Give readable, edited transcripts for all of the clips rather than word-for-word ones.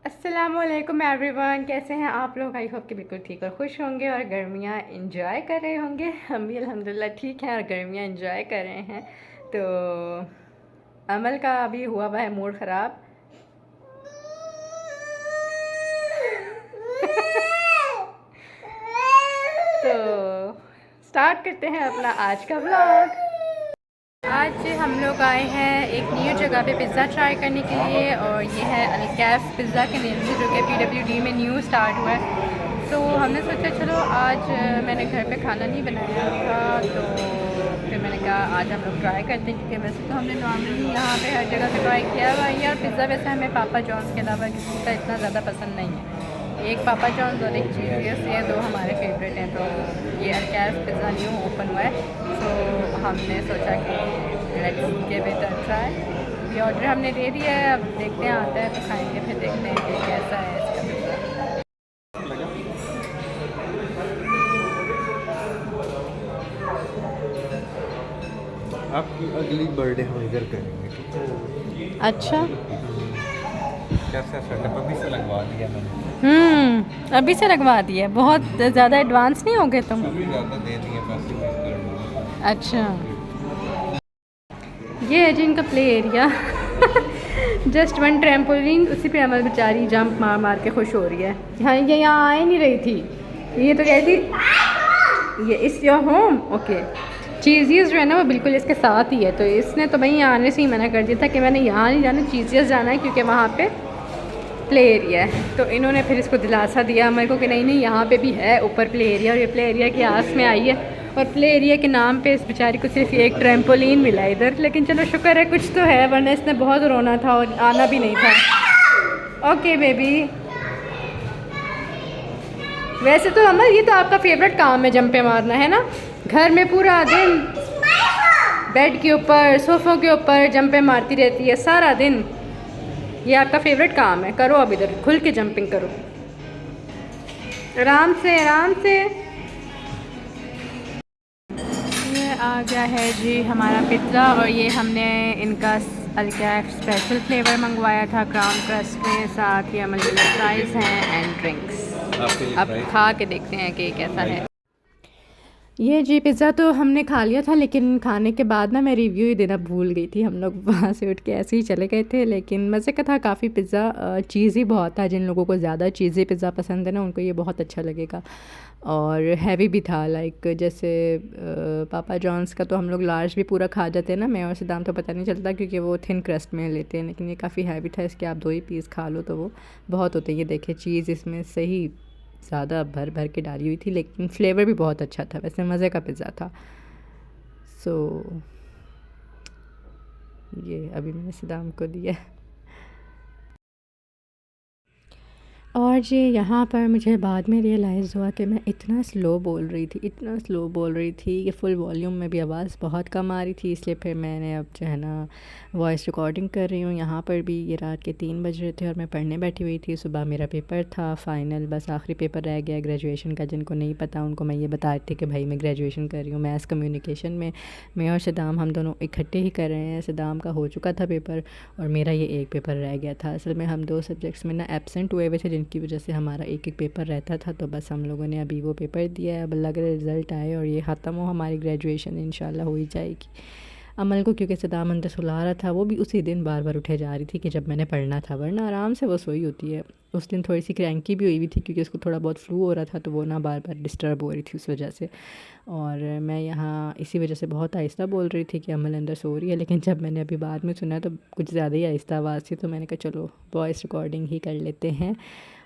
अस्सलामुअलैकुम एवरीवन, कैसे हैं आप लोग। आई होप कि बिल्कुल ठीक और खुश होंगे और गर्मियाँ इंजॉय कर रहे होंगे। हम भी अल्हम्दुलिल्लाह ठीक हैं और गर्मियाँ इंजॉय कर रहे हैं। तो अमल का अभी हुआ हुआ है मूड ख़राब। तो स्टार्ट करते हैं अपना आज का व्लॉग। आज हम लोग आए हैं एक न्यू जगह पे पिज़्ज़ा ट्राई करने के लिए और ये है अलकैफ पिज़्ज़ा के नेम से, जो कि PWD में न्यू स्टार्ट हुआ है। तो हमने सोचा चलो आज मैंने घर पे खाना नहीं बनाया था, तो फिर मैंने कहा आज हम लोग ट्राई करते हैं, क्योंकि वैसे तो हमने नॉर्मली यहाँ पे हर जगह पे ट्राई किया हुआ है। और पिज़्ज़ा वैसे हमें पापा जॉन्स के अलावा किसी का इतना ज़्यादा पसंद नहीं है। एक पापा जॉन्स और एक चीज़, ये दो हमारे फेवरेट हैं। तो ये अलकैफ पिज़्ज़ा न्यू ओपन हुआ है, तो हमने सोचा कि let's give it a try. ये ऑर्डर हमने दे दिया है, अब देखते हैं आता है तो खाएंगे, फिर देखते हैं कि कैसा है इसका पिज़्ज़ा। आपकी अगली बर्थडे हम इधर करेंगे, ठीक है? अच्छा। कैसा सेटअप अभी से लगवा दिया मैंने। अभी से लगवा दिया, बहुत ज़्यादा एडवांस नहीं हो गए तुम। अभी ज़्यादा दे दिए पैसे वेस्ट कर दूँगा। अच्छा, ये है जी इनका play area. Just one trampoline, उसी पे अमल बेचारी जंप मार मार के खुश हो रही है। हाँ, ये यहाँ आ ही नहीं रही थी, ये तो कहती ये इस योर होम ओके। चीज़ीज़ जो है ना वो बिल्कुल इसके साथ ही है, तो इसने तो भाई यहाँ आने से ही मना कर दिया था कि मैंने यहाँ नहीं जाना, चीज़ीज़ जाना है, क्योंकि वहाँ पे प्ले एरिया है। तो इन्होंने फिर इसको दिलासा दिया मेरे को कि नहीं नहीं यहाँ पे भी है ऊपर प्ले एरिया, और ये प्ले एरिया की आस में आई है। और प्ले एरिया के नाम पे इस बेचारी को सिर्फ एक ट्रैम्पोलिन मिला इधर, लेकिन चलो शुक्र है कुछ तो है, वरना इसने बहुत रोना था और आना भी नहीं था। Okay baby. वैसे तो अमल ये तो आपका फेवरेट काम है जंपे मारना, है ना। घर में पूरा दिन बेड के ऊपर सोफ़ों के ऊपर जंपे मारती रहती है सारा दिन। ये आपका फेवरेट काम है, करो अब इधर खुल के जंपिंग करो, आराम से आराम से। ये आ गया है जी हमारा पिज़्ज़ा, और ये हमने इनका अलकैफ स्पेशल फ्लेवर मंगवाया था क्राउन क्रस्ट में, साथ ही हमारे लिए फ्राइज़ हैं एंड ड्रिंक्स। अब खा के देखते हैं कि कैसा है। ये जी पिज़्ज़ा तो हमने खा लिया था, लेकिन खाने के बाद ना मैं रिव्यू ही देना भूल गई थी। हम लोग वहाँ से उठ के ऐसे ही चले गए थे, लेकिन मज़े का था काफ़ी। पिज़्ज़ा चीज़ी बहुत था, जिन लोगों को ज़्यादा चीज़ी पिज़्ज़ा पसंद है ना उनको ये बहुत अच्छा लगेगा। और हैवी भी था, लाइक जैसे पापा जॉन्स का तो हम लोग लार्ज भी पूरा खा जाते हैं ना, मैं और सदाम तो पता नहीं चलता क्योंकि वो थिन क्रस्ट में लेते हैं, लेकिन ये काफ़ी हैवी था, इसके आप 2 ही पीस खा लो तो वो बहुत होते हैं। ये देखिए चीज़ इसमें सही ज़्यादा भर भर के डाली हुई थी, लेकिन फ्लेवर भी बहुत अच्छा था, वैसे मज़े का पिज़्ज़ा था। सो ये अभी मैंने सदाम को दिया। और जी यहाँ पर मुझे बाद में रियलाइज़ हुआ कि मैं इतना स्लो बोल रही थी, इतना स्लो बोल रही थी कि फ़ुल वॉल्यूम में भी आवाज़ बहुत कम आ रही थी। इसलिए फिर मैंने अब जो है ना वॉइस रिकॉर्डिंग कर रही हूँ। यहाँ पर भी ये रात के 3 बज रहे थे और मैं पढ़ने बैठी हुई थी। सुबह मेरा पेपर था फ़ाइनल, बस आखिरी पेपर रह गया ग्रेजुएशन का। जिनको नहीं पता उनको मैं ये बता रही थी कि भाई मैं ग्रेजुएशन कर रही हूँ मैथ्स कम्युनिकेशन में। मैं और सदाम हम दोनों इकट्ठे ही कर रहे हैं। सदाम का हो चुका था पेपर और मेरा ये एक पेपर रह गया था। असल में हम 2 सब्जेक्ट्स में ना एब्सेंट हुए हुए थे, जिनकी वजह से हमारा एक एक पेपर रहता था। तो बस हम लोगों ने अभी वो पेपर दिया है, अब अल्लाह का रिज़ल्ट आए और ये ख़त्म हो, हमारी ग्रेजुएशन इंशाल्लाह हो ही जाएगी। अमल को क्योंकि सदाम अंदर सुला रहा था, वो भी उसी दिन बार बार उठे जा रही थी कि जब मैंने पढ़ना था, वरना आराम से वो सोई होती है। उस दिन थोड़ी सी क्रैंकी भी हुई हुई थी क्योंकि उसको थोड़ा बहुत फ्लू हो रहा था, तो वो ना बार बार डिस्टर्ब हो रही थी उस वजह से। और मैं यहाँ इसी वजह से बहुत आहिस्ता बोल रही थी कि अमल अंदर सो रही है, लेकिन जब मैंने अभी बाद में सुना तो कुछ ज़्यादा ही आहिस्ता आवाज़ थी, तो मैंने कहा चलो वॉइस रिकॉर्डिंग ही कर लेते हैं।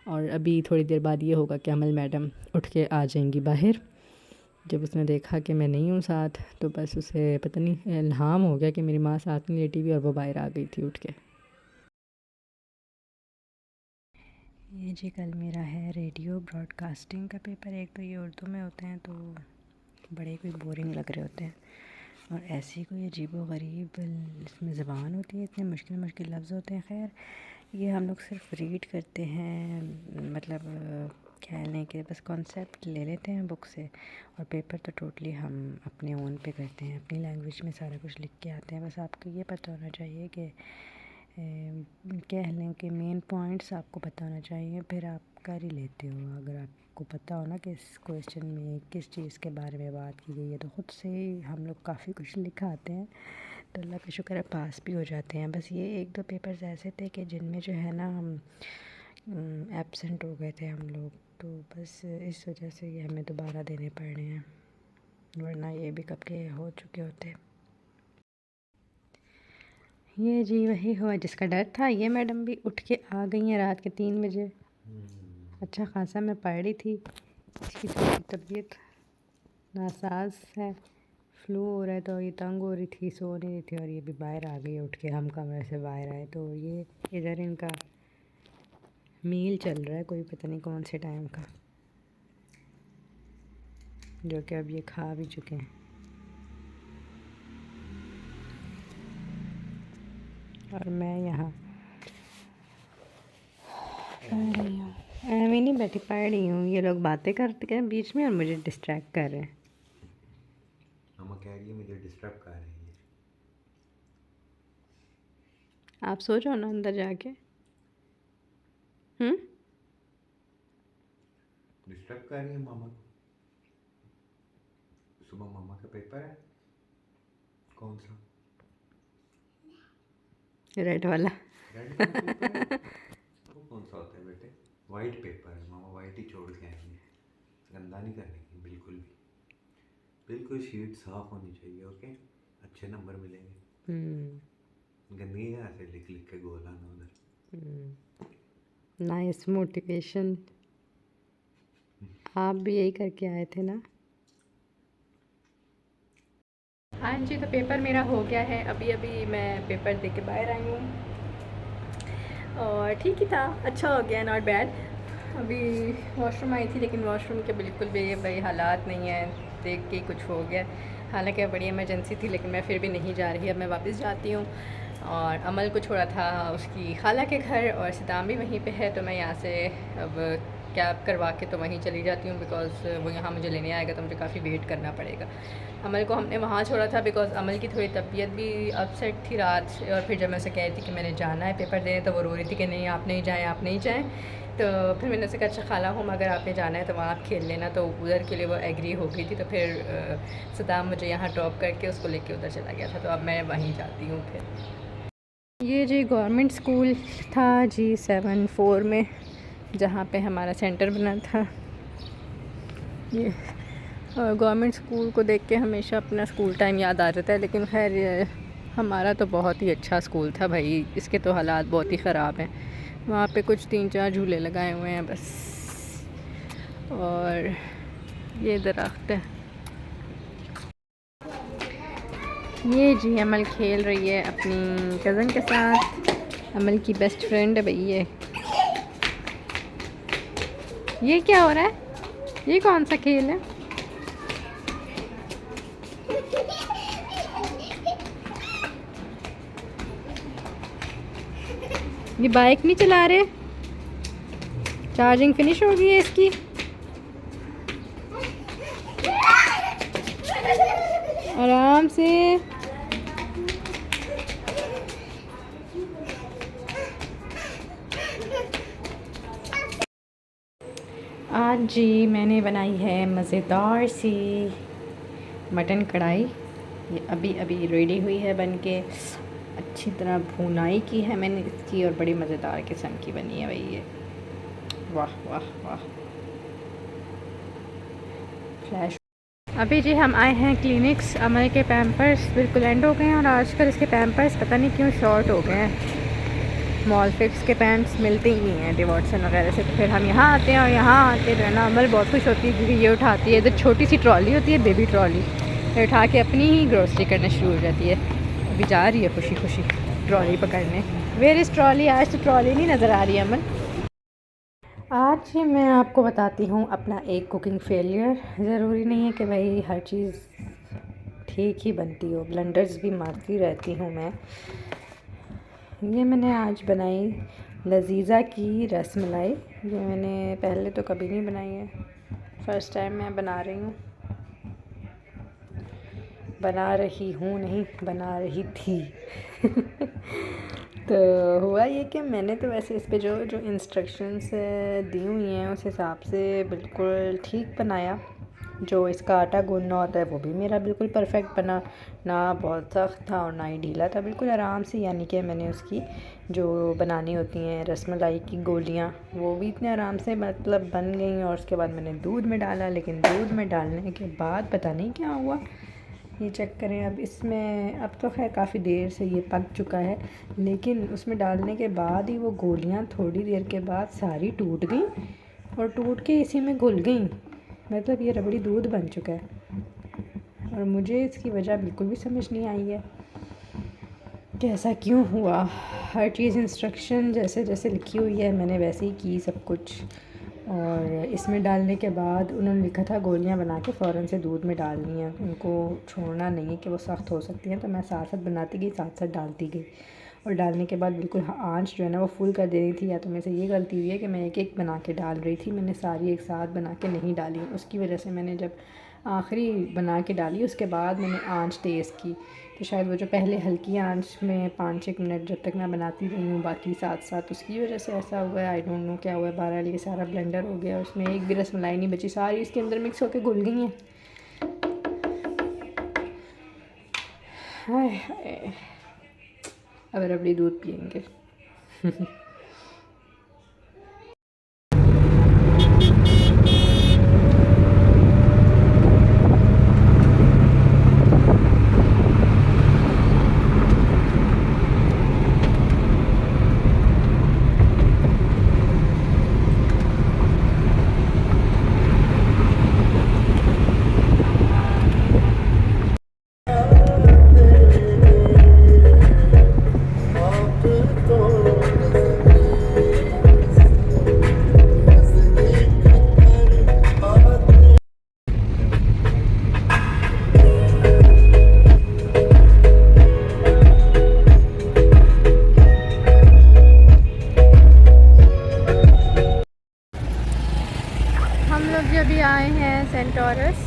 और अभी थोड़ी देर बाद ये होगा कि अमल मैडम उठ के आ जाएंगी बाहर। जब उसने देखा कि मैं नहीं हूँ साथ, तो बस उसे पता नहीं इल्हाम हो गया कि मेरी माँ साथ में लेटी हुई, और वो बाहर आ गई थी उठ के। ये जी कल मेरा है रेडियो ब्रॉडकास्टिंग का पेपर। एक तो ये उर्दू में होते हैं तो बड़े कोई बोरिंग लग रहे होते हैं, और ऐसी कोई अजीबो-गरीब इसमें ज़बान होती है, इतने मुश्किल मुश्किल लफ्ज़ होते हैं। ख़ैर ये हम लोग सिर्फ रीड करते हैं, मतलब कह लें कि बस कॉन्सेप्ट ले लेते हैं बुक से, और पेपर तो टोटली हम अपने ओन पे करते हैं, अपनी लैंग्वेज में सारा कुछ लिख के आते हैं। बस आपको ये पता होना चाहिए कि कह लें कि मेन पॉइंट्स आपको पता होना चाहिए, फिर आप कर ही लेते हो। अगर आपको पता हो ना कि इस क्वेश्चन में किस चीज़ के बारे में बात की गई है, तो ख़ुद से ही हम लोग काफ़ी कुछ लिखा आते हैं, तो अल्लाह का शुक्र है पास भी हो जाते हैं। बस ये 1-2 पेपर्स ऐसे थे कि जिनमें जो है ना हम एब्सेंट हो गए थे हम लोग, तो बस इस वजह से ये हमें दोबारा देने पड़ रहे हैं, वरना ये भी कब के हो चुके होते। ये जी वही हुआ जिसका डर था। ये मैडम भी उठ के आ गई हैं रात के 3 बजे। अच्छा खासा मैं पढ़ रही थी, इसकी थोड़ी तबीयत नासाज है, फ्लू हो रहा है, तो ये तंग हो रही थी, सो नहीं रही थी, और ये भी बाहर आ गई उठ के। हम कमरे से बाहर आए तो ये इधर इनका मील चल रहा है, कोई पता नहीं कौन से टाइम का, जो कि अब ये खा भी चुके हैं। और मैं यहाँ पढ़ रही हूँ, मैं नहीं बैठी, पढ़ रही हूँ। ये लोग बातें करते हैं बीच में और मुझे डिस्ट्रैक्ट कर रहे हैं। मामा कह रही है मुझे डिस्टर्ब कर रही है। आप सो जाओ ना अंदर जाके। डिस्टर्ब कर रही है मामा को। सुबह मामा का पेपर है, कौन सा? रेड वाला। रेड वाला पेपर है। वो कौन सा होता है बेटे? वाइट पेपर है, मामा वाइट ही छोड़ के आएंगे, गंदा नहीं करने की बिल्कुल भी। बिल्कुल शीट साफ होनी चाहिए, ओके, अच्छे नंबर मिलेंगे। गंदगी है ऐसे लिख लिख के गोला ना उधर। Nice motivation. आप भी यही करके आए थे ना? हाँ जी, तो पेपर मेरा हो गया है। अभी अभी मैं पेपर दे के बाहर आई हूँ और ठीक ही था, अच्छा हो गया, नॉट बैड। अभी वॉशरूम आई थी, लेकिन वॉशरूम के बिल्कुल भी भाई हालात नहीं है, देख के कुछ हो गया। हालांकि बड़ी इमरजेंसी थी, लेकिन मैं फिर भी नहीं जा रही। अब मैं वापस जाती हूँ, और अमल को छोड़ा था उसकी खाला के घर, और सिताम भी वहीं पे है, तो मैं यहाँ से अब कैब करवा के तो वहीं चली जाती हूँ, बिकॉज़ वो यहाँ मुझे लेने आएगा तो मुझे काफ़ी वेट करना पड़ेगा। अमल को हमने वहाँ छोड़ा था बिकॉज़ अमल की थोड़ी तबीयत भी अपसेट थी रात से, और फिर जब मैं उसे कह रही थी कि मैंने जाना है पेपर देने, तो वो रो रही थी कि नहीं आप नहीं जाएँ, आप नहीं जाएँ। तो फिर मैंने उसे कहा अच्छा खाला हम अगर आपने जाना है तो वहाँ आप खेल लेना, तो उधर के लिए वो एग्री हो गई थी। तो फिर सदाम मुझे यहाँ ड्रॉप करके उसको लेके उधर चला गया था, तो अब मैं वहीं जाती हूँ फिर। ये जी गवर्नमेंट स्कूल था G7-4 में, जहाँ पे हमारा सेंटर बना था। ये गवर्नमेंट स्कूल को देख के हमेशा अपना स्कूल टाइम याद आ जाता है, लेकिन खैर हमारा तो बहुत ही अच्छा स्कूल था भाई, इसके तो हालात बहुत ही ख़राब हैं। वहाँ पे कुछ 3-4 झूले लगाए हुए हैं बस, और ये दरख्त है। ये जी अमल खेल रही है अपनी कज़न के साथ, अमल की बेस्ट फ्रेंड है भाई। ये क्या हो रहा है? ये कौन सा खेल है? ये बाइक नहीं चला रहे, चार्जिंग फिनिश हो गई है इसकी। आराम से। आज जी मैंने बनाई है मज़ेदार सी मटन कढ़ाई। ये अभी अभी रेडी हुई है बन के, अच्छी तरह भुनाई की है मैंने इसकी, और बड़ी मज़ेदार किस्म की बनी है भाई ये। वाह वाह वाह, फ्लैश। अभी जी हम आए हैं क्लिनिक्स। अमल के पैम्पर्स बिल्कुल एंड हो गए हैं, और आजकल इसके पैम्पर्स पता नहीं क्यों शॉर्ट हो गए हैं। मॉल फिक्स के पैंट्स मिलते ही नहीं हैं डिवॉर्सन वगैरह से, तो फिर हम यहाँ आते हैं, और यहाँ आके जो है ना अमल बहुत खुश होती है, क्योंकि ये उठाती है, इधर छोटी सी ट्रॉली होती है बेबी ट्रॉली, ये उठा के अपनी ही ग्रोसरी करना शुरू हो जाती है। अभी जा रही है खुशी खुशी ट्रॉली पकड़ने। Where is trolley? आज तो ट्रॉली नहीं नज़र आ रही है अमल। आज मैं आपको बताती हूँ अपना एक कुकिंग फेलियर। ज़रूरी नहीं है कि भाई हर चीज़ ठीक ही बनती हो, ब्लंडर्स भी मारती रहती हूँ मैं। ये मैंने आज बनाई लजीज़ा की रसमलाई। ये मैंने पहले तो कभी नहीं बनाई है, फ़र्स्ट टाइम मैं बना रही हूँ। बना रही हूँ नहीं, बना रही थी। तो हुआ ये कि मैंने तो वैसे इस पे जो जो इंस्ट्रक्शंस दी हुई हैं उस हिसाब से बिल्कुल ठीक बनाया। जो इसका आटा गूंदना होता है वो भी मेरा बिल्कुल परफेक्ट बना, ना बहुत सख्त था और ना ही ढीला था, बिल्कुल आराम से। यानी कि मैंने उसकी जो बनानी होती हैं रसमलाई की गोलियां वो भी इतने आराम से मतलब बन गई। और उसके बाद मैंने दूध में डाला, लेकिन दूध में डालने के बाद पता नहीं क्या हुआ, ये चेक करें। अब इसमें अब तो खैर काफ़ी देर से ये पक चुका है, लेकिन उसमें डालने के बाद ही वो गोलियां थोड़ी देर के बाद सारी टूट गई और टूट के इसी में घुल गई। मतलब ये रबड़ी दूध बन चुका है और मुझे इसकी वजह बिल्कुल भी समझ नहीं आई है कि ऐसा क्यों हुआ। हर चीज़ इंस्ट्रक्शन जैसे जैसे लिखी हुई है मैंने वैसे ही की सब कुछ। और इसमें डालने के बाद उन्होंने लिखा था गोलियां बना के फ़ौरन से दूध में डालनी है, उनको छोड़ना नहीं है कि वो सख्त हो सकती हैं। तो मैं साथ साथ बनाती गई, साथ साथ डालती गई। और डालने के बाद बिल्कुल आंच जो है ना वो फुल कर देनी थी। या तो मेरे से ये गलती हुई है कि मैं एक एक बना के डाल रही थी, मैंने सारी एक साथ बना के नहीं डाली। उसकी वजह से मैंने जब आखिरी बना के डाली उसके बाद मैंने आंच तेज़ की, तो शायद वो जो पहले हल्की आंच में 5-6 मिनट जब तक मैं बनाती रही हूँ बाकी साथ साथ, उसकी वजह से ऐसा हुआ है। आई डोंट नो क्या हुआ है। बहरहाल ये सारा ब्लेंडर हो गया, उसमें एक भी रसमलाई नहीं बची, सारी इसके अंदर मिक्स होकर घुल गई हैं। हाय हाय, अब रबड़ी दूध पियेंगे। हम लोग जब भी आए हैं सेंटोरस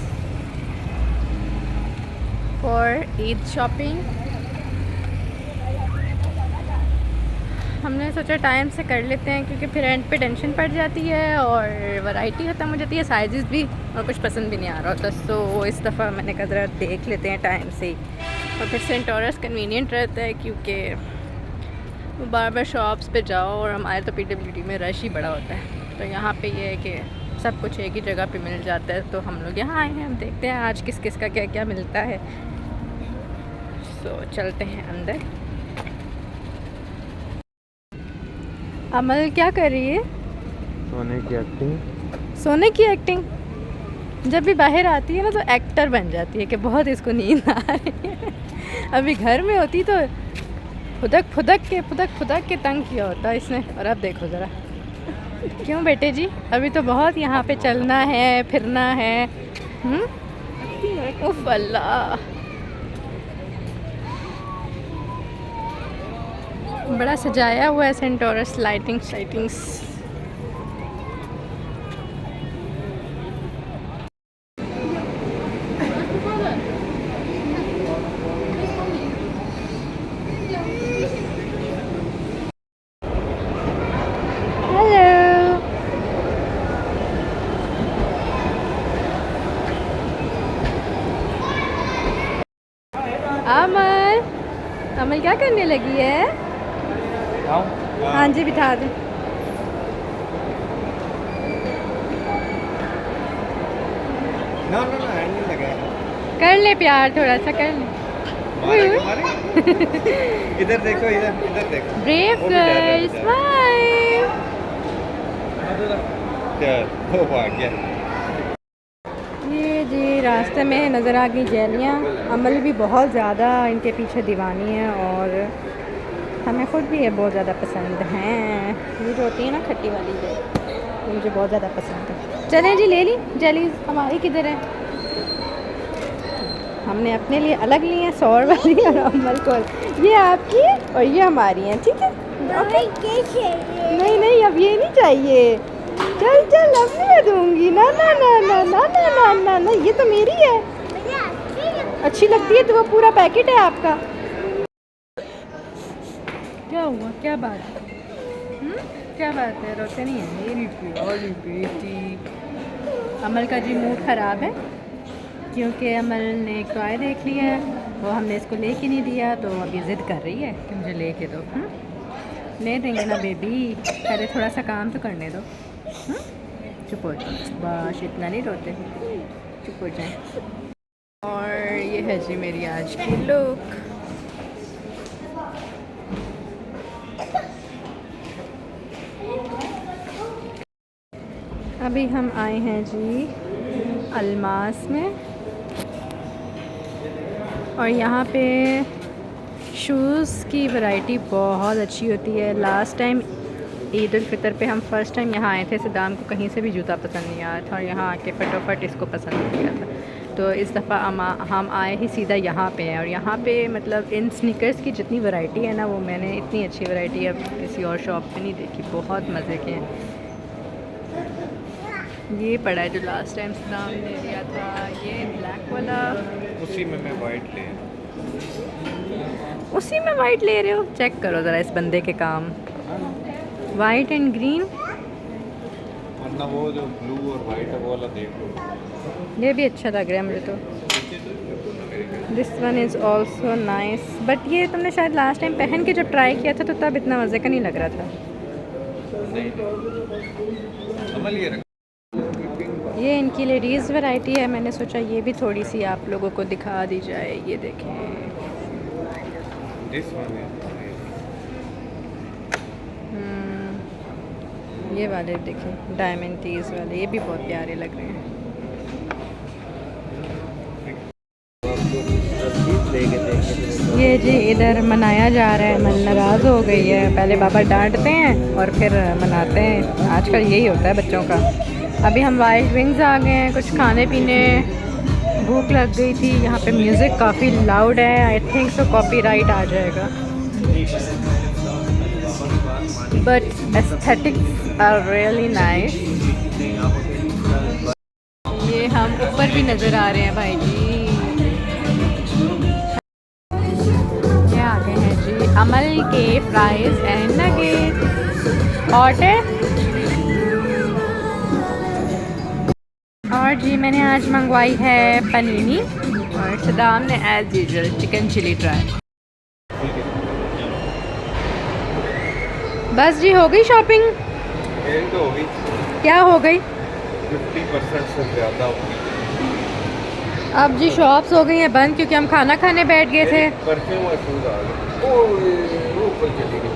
फॉर ईद शॉपिंग, हमने सोचा टाइम से कर लेते हैं क्योंकि फिर एंड पे टेंशन पड़ जाती है और वैरायटी ख़त्म हो जाती है, साइजेस भी, और कुछ पसंद भी नहीं आ रहा होता। तो इस दफ़ा मैंने कहा ज़रा देख लेते हैं टाइम से। और फिर सेंटोरस कन्वीनियंट रहता है क्योंकि बार बार शॉप्स पे जाओ, और हमारे तो PWD में रश ही बड़ा होता है। तो यहाँ पे ये है कि सब कुछ एक ही जगह पे मिल जाता है। तो हम लोग यहाँ आए हैं, हम देखते हैं आज किस किस का क्या क्या मिलता है। तो चलते हैं अंदर। अमल क्या कर रही है? सोने की एक्टिंग। सोने की एक्टिंग। जब भी बाहर आती है ना तो एक्टर बन जाती है कि बहुत इसको नींद आ रही है। अभी घर में होती तो फुदक के तंग किया होता इसने। और अब देखो ज़रा, क्यों बेटे जी, अभी तो बहुत यहाँ पे चलना है फिरना है। उफ अल्लाह, बड़ा सजाया हुआ है सेंटोरस, लाइटिंग्स। अमल, अमल क्या करने लगी है? हाँ जी, बिठा दो। ना हैंडल लगाया। कर ले प्यार, थोड़ा सा कर ले। इधर देखो, इधर देखो। Brave girl, smile. वो भाग गया। ये जी रास्ते में नज़र आ गई जेलियाँ। अमल भी बहुत ज़्यादा इनके पीछे दीवानी है और हमें ख़ुद भी ये बहुत ज़्यादा पसंद हैं। ये जो होती है ना खट्टी वाली, ये मुझे बहुत ज़्यादा पसंद है। चलें जी, ले ली जेलीज। हमारी किधर है? हमने अपने लिए अलग ली हैं, 100 वाली, और अमल को ये आपकी और ये हमारी हैं, ठीक है? नहीं, अब ये नहीं चाहिए। चल अब नहीं मैं दूँगी। ना, ये तो मेरी है। अच्छी लगती है तो वो पूरा पैकेट है आपका। क्या हुआ, क्या बात है? क्या बात है? रोते नहीं है मेरी प्यारी बेटी। अमल का जी मूड ख़राब है क्योंकि अमल ने एक टॉय देख लिया है, वो हमने इसको लेके नहीं दिया, तो अभी ज़िद कर रही है कि मुझे लेके दो। ले देंगे ना बेबी, पहले थोड़ा सा काम तो करने दो। चुप हो जाओ, बस इतना नहीं रोते, चुप हो जाए। और ये है जी मेरी आज की लुक। अभी हम आए हैं जी अलमास में, और यहाँ पे शूज़ की वैरायटी बहुत अच्छी होती है। लास्ट टाइम ईद उल फितर पे हम फर्स्ट टाइम यहाँ आए थे, सदाम को कहीं से भी जूता पसंद नहीं आया था और यहाँ आके फटाफट इसको पसंद हो गया था। तो इस दफ़ा हम आए ही सीधा यहाँ पे हैं, और यहाँ पे मतलब इन स्नीकर्स की जितनी वैरायटी है ना, वो मैंने इतनी अच्छी वैरायटी अब किसी और शॉप पे नहीं देखी। बहुत मज़े के हैं। ये पड़ा है जो लास्ट टाइम सदाम ने लिया था, ये ब्लैक वाला। उसी में मैं वाइट ले उसी में वाइट ले रहे हो? चेक करो ज़रा इस बंदे के काम। वाइट एंड ग्रीन, वरना वो जो ब्लू और वाइट है वो वाला देख लो। ये भी अच्छा लग रहा है मुझे तो। This one is also nice, but ये तुमने शायद लास्ट टाइम पहन के जब ट्राई किया था तो तब इतना मज़े का नहीं लग रहा था। ये इनकी लेडीज़ वैरायटी है, मैंने सोचा ये भी थोड़ी सी आप लोगों को दिखा दी जाए। ये देखें, ये वाले देखें, डायमंड टीज़ वाले, ये भी बहुत प्यारे लग रहे हैं। ये जी इधर मनाया जा रहा है, मन नाराज़ हो गई है। पहले बाबा डांटते हैं और फिर मनाते हैं, आजकल यही होता है बच्चों का। अभी हम वाइल्ड विंग्स आ गए हैं, कुछ खाने पीने, भूख लग गई थी। यहाँ पे म्यूज़िक काफ़ी लाउड है, आई थिंक सो कॉपीराइट आ जाएगा, but aesthetics are really nice. ये हम ऊपर भी नज़र आ रहे हैं भाई जी। ये आ गए हैं जी अमल के फ्राइज एंड नगेट। हॉट है। और जी मैंने आज मंगवाई है पनीनी, और सदाम ने as usual chicken chilli try. बस जी हो गई शॉपिंग? तो हो गई। क्या हो गई? 50% से ज़्यादा हो गई। अब जी शॉप्स हो गई हैं बंद क्योंकि हम खाना खाने बैठ गए थे। परफ्यूम और शूज़ आ गए। ऊपर चली गई।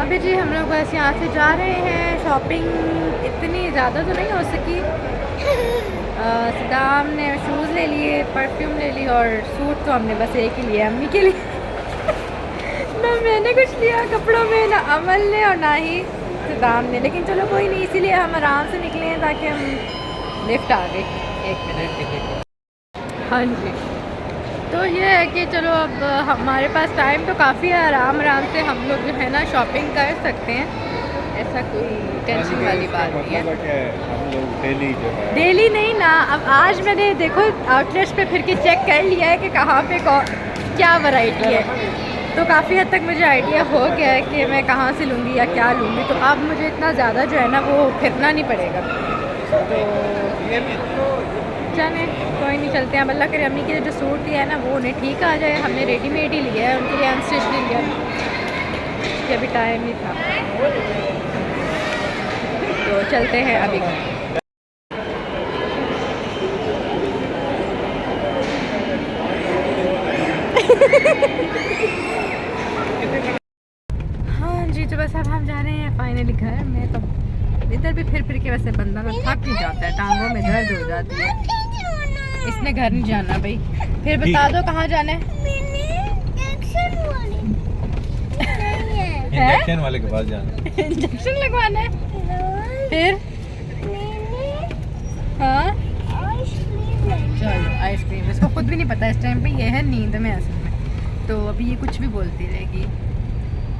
अभी जी हम लोग बस यहाँ से जा रहे हैं। शॉपिंग इतनी ज़्यादा तो नहीं हो सकी। सदाम ने शूज़ ले लिए, परफ्यूम ले ली, और सूट तो हमने बस एक ही लिया अम्मी के लिए। ना मैंने कुछ लिया कपड़ों में, ना अमल ने और ना ही सदाम ने, लेकिन चलो कोई नहीं, इसीलिए हम आराम से निकले हैं ताकि हम लिफ्ट आ गई 1 मिनट। हाँ जी, तो ये है कि चलो अब हमारे पास टाइम तो काफ़ी है, आराम से हम लोग जो है ना शॉपिंग कर सकते हैं, ऐसा कोई टेंशन वाली बात नहीं है। हम लोग डेली जो है, डेली नहीं ना, अब आज मैंने देखो आउटलेट्स पे फिर के चेक कर लिया है कि कहाँ पे क्या वैरायटी है, तो काफ़ी हद तक मुझे आइडिया हो गया है कि मैं कहाँ से लूँगी या क्या लूँगी। तो अब मुझे इतना ज़्यादा जो है ना वो फिरना नहीं पड़ेगा। तो चलें कोई नहीं, चलते हैं। अब अल्लाह करे अम्मी के जो सूट दिया है ना वो उन्हें ठीक आ जाए। हमने रेडीमेड ही लिया है, उनके लिए अनस्टिच नहीं लिया क्योंकि अभी टाइम नहीं था। तो चलते हैं अभी। हाँ जी, तो बस अब हम जा रहे हैं फाइनली घर में। तो इधर भी फिर के वैसे बंदा ना थक नहीं जाता है, टांगों में दर्द हो जाती है। इसने घर नहीं जाना भाई, फिर बता दो कहाँ जाना है। इंजेक्शन वाले के पास जाना है। इंजेक्शन लगवाना है फिर? हाँ चलो आइसक्रीम, इसको खुद भी नहीं पता इस टाइम पे ये है नींद में असल में, तो अभी ये कुछ भी बोलती रहेगी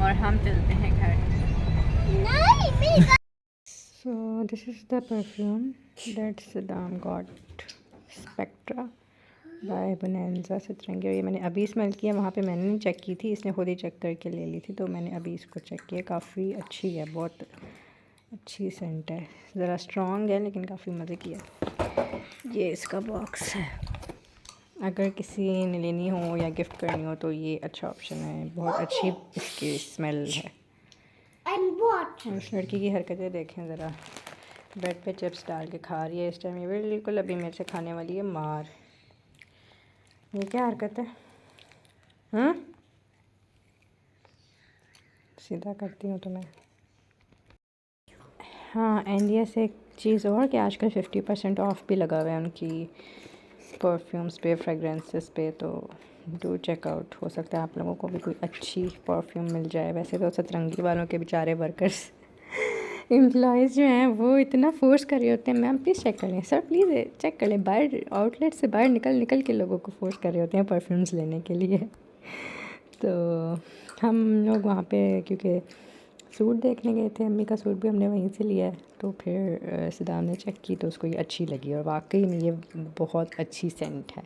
और हम चलते हैं घर। So this is the perfume that Saddam got, Spectra, by Bonanza Satrangi. और ये मैंने अभी स्मेल किया, वहाँ पे मैंने नहीं चेक की थी, इसने खुद ही चेक करके ले ली थी, तो मैंने अभी इसको चेक किया। काफ़ी अच्छी है, बहुत अच्छी सेंट है, ज़रा स्ट्रॉन्ग है लेकिन काफ़ी मज़े की है। ये इसका बॉक्स है, अगर किसी ने लेनी हो या गिफ्ट करनी हो तो ये अच्छा ऑप्शन है, बहुत अच्छी इसकी स्मेल है। और इस लड़की की हरकतें देखें ज़रा, बेड पे चिप्स डाल के खा रही है इस टाइम। ये बिल्कुल अभी मेरे से खाने वाली है मार। ये क्या हरकत है? सीधा करती हूँ तो मैं। हाँ, एंड ये से एक चीज़ और कि आजकल 50% ऑफ भी लगा हुआ है उनकी परफ्यूम्स पे, फ्रेगरेंसेस पे, तो डू चेकआउट। हो सकता है आप लोगों को भी कोई अच्छी परफ्यूम मिल जाए। वैसे तो सतरंगी वालों के बेचारे वर्कर्स एम्प्लॉयज़ जो हैं वो इतना फोर्स कर रहे होते हैं, मैम प्लीज़ चेक करें, सर प्लीज़ चेक कर लें, बाहर आउटलेट से बाहर निकल के लोगों को फोर्स कर रहे होते हैं परफ्यूम्स लेने के लिए। तो हम लोग वहाँ पे क्योंकि सूट देखने गए थे, अम्मी का सूट भी हमने वहीं से लिया है, तो फिर सदाम ने चेक की तो उसको ये अच्छी लगी और वाकई में ये बहुत अच्छी सेंट है।